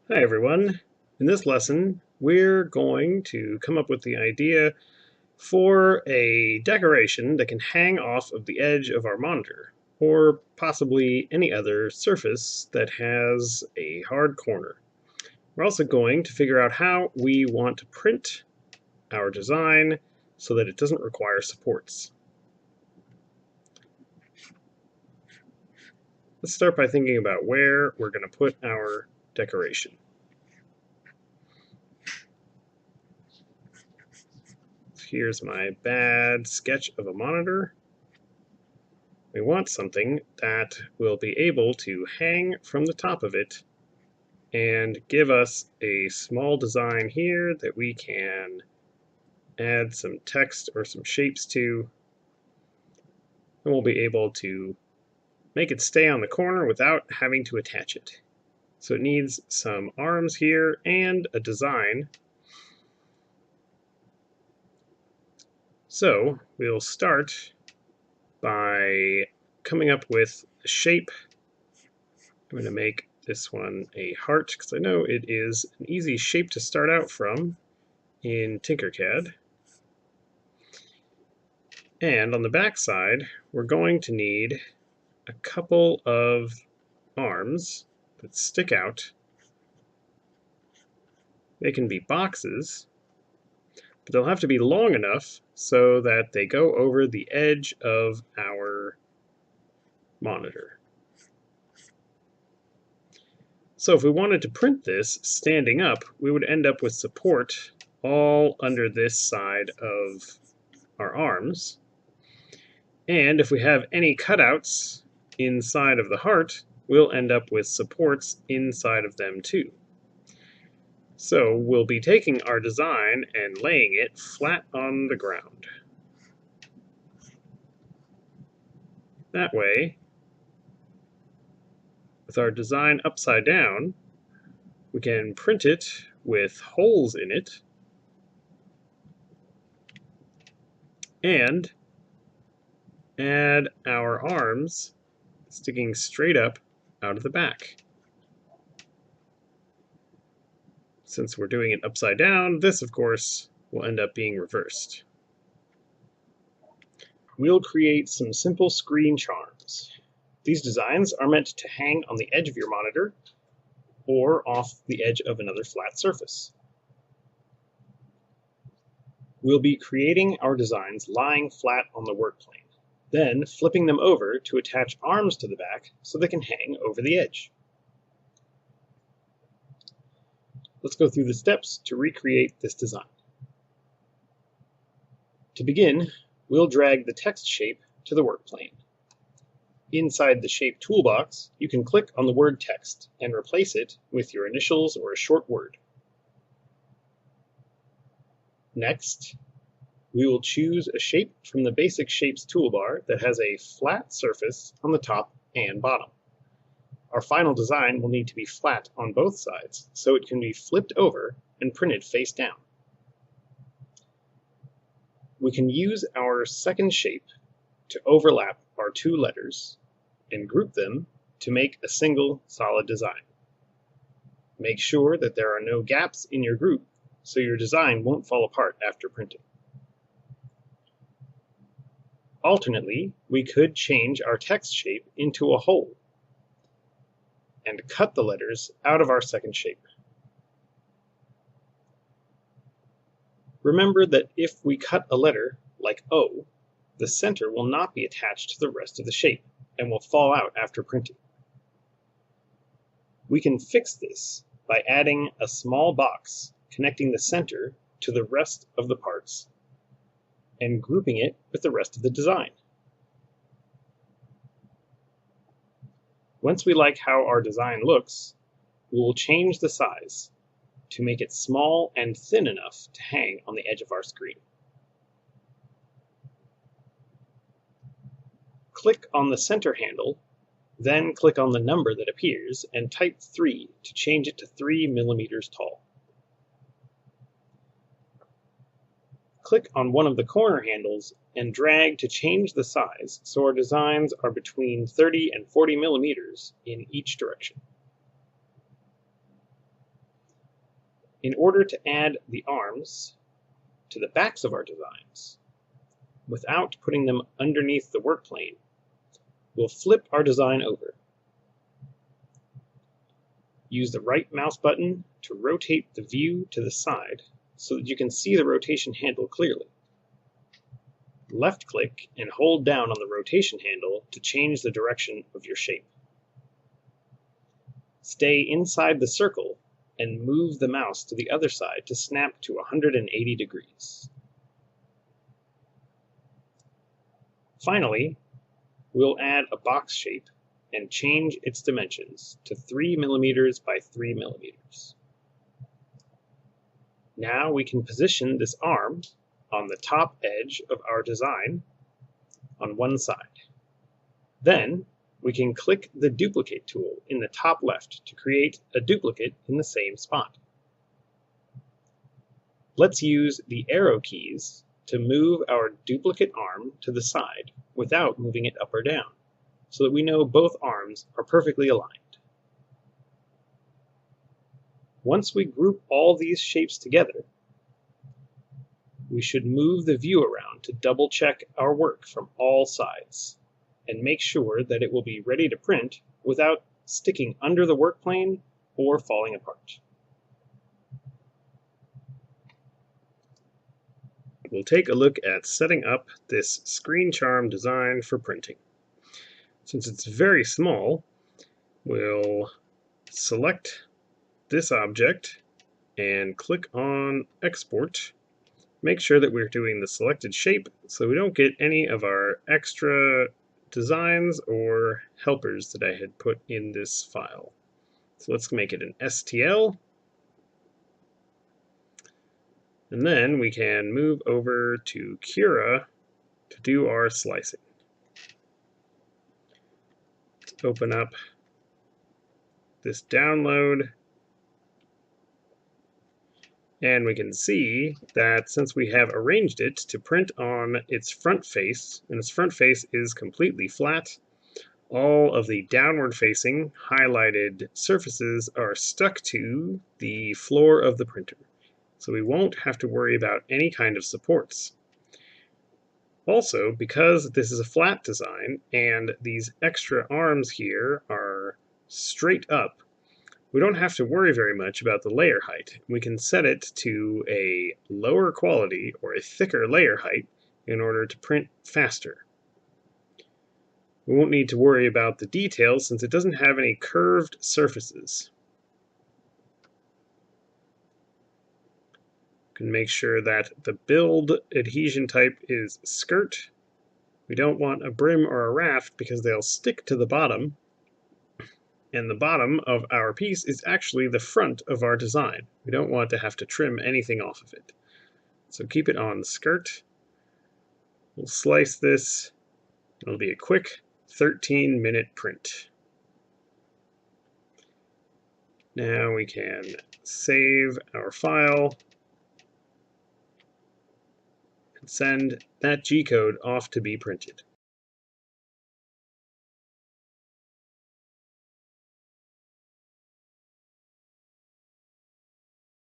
Hi everyone. In this lesson, we're going to come up with the idea for a decoration that can hang off of the edge of our monitor, or possibly any other surface that has a hard corner. We're also going to figure out how we want to print our design so that it doesn't require supports. Let's start by thinking about where we're going to put our decoration. Here's my bad sketch of a monitor. We want something that will be able to hang from the top of it and give us a small design here that we can add some text or some shapes to, and we'll be able to make it stay on the corner without having to attach it. So it needs some arms here and a design. So we'll start by coming up with a shape. I'm going to make this one a heart because I know it is an easy shape to start out from in TinkerCAD. And on the back side, we're going to need a couple of arms that stick out. They can be boxes, but they'll have to be long enough so that they go over the edge of our monitor. So if we wanted to print this standing up, we would end up with support all under this side of our arms. And if we have any cutouts inside of the heart, we'll end up with supports inside of them too. So we'll be taking our design and laying it flat on the ground. That way, with our design upside down, we can print it with holes in it and add our arms sticking straight up out of the back. Since we're doing it upside down, this, of course, will end up being reversed. We'll create some simple screen charms. These designs are meant to hang on the edge of your monitor or off the edge of another flat surface. We'll be creating our designs lying flat on the work plane, then flipping them over to attach arms to the back so they can hang over the edge. Let's go through the steps to recreate this design. To begin, we'll drag the text shape to the work plane. Inside the Shape toolbox, you can click on the word text and replace it with your initials or a short word. Next, we will choose a shape from the Basic Shapes toolbar that has a flat surface on the top and bottom. Our final design will need to be flat on both sides, so it can be flipped over and printed face down. We can use our second shape to overlap our two letters and group them to make a single solid design. Make sure that there are no gaps in your group so your design won't fall apart after printing. Alternately, we could change our text shape into a hole and cut the letters out of our second shape. Remember that if we cut a letter, like O, the center will not be attached to the rest of the shape and will fall out after printing. We can fix this by adding a small box connecting the center to the rest of the parts and grouping it with the rest of the design. Once we like how our design looks, we will change the size to make it small and thin enough to hang on the edge of our screen. Click on the center handle, then click on the number that appears and type 3 to change it to 3 millimeters tall. Click on one of the corner handles and drag to change the size so our designs are between 30 and 40 millimeters in each direction. In order to add the arms to the backs of our designs, without putting them underneath the work plane, we'll flip our design over. Use the right mouse button to rotate the view to the side so that you can see the rotation handle clearly. Left-click and hold down on the rotation handle to change the direction of your shape. Stay inside the circle and move the mouse to the other side to snap to 180 degrees. Finally, we'll add a box shape and change its dimensions to 3 millimeters by 3 millimeters. Now we can position this arm on the top edge of our design on one side. Then we can click the duplicate tool in the top left to create a duplicate in the same spot. Let's use the arrow keys to move our duplicate arm to the side without moving it up or down, so that we know both arms are perfectly aligned. Once we group all these shapes together, we should move the view around to double check our work from all sides and make sure that it will be ready to print without sticking under the work plane or falling apart. We'll take a look at setting up this screen charm design for printing. Since it's very small, we'll select this object and click on Export. Make sure that we're doing the selected shape so we don't get any of our extra designs or helpers that I had put in this file. So let's make it an STL. And then we can move over to Cura to do our slicing. Let's open up this download. And we can see that since we have arranged it to print on its front face, and its front face is completely flat, all of the downward facing highlighted surfaces are stuck to the floor of the printer. So we won't have to worry about any kind of supports. Also, because this is a flat design and these extra arms here are straight up, we don't have to worry very much about the layer height. We can set it to a lower quality or a thicker layer height in order to print faster. We won't need to worry about the details since it doesn't have any curved surfaces. We can make sure that the build adhesion type is skirt. We don't want a brim or a raft because they'll stick to the bottom. And the bottom of our piece is actually the front of our design. We don't want to have to trim anything off of it. So keep it on skirt. We'll slice this. It'll be a quick 13-minute print. Now we can save our file and send that G-code off to be printed.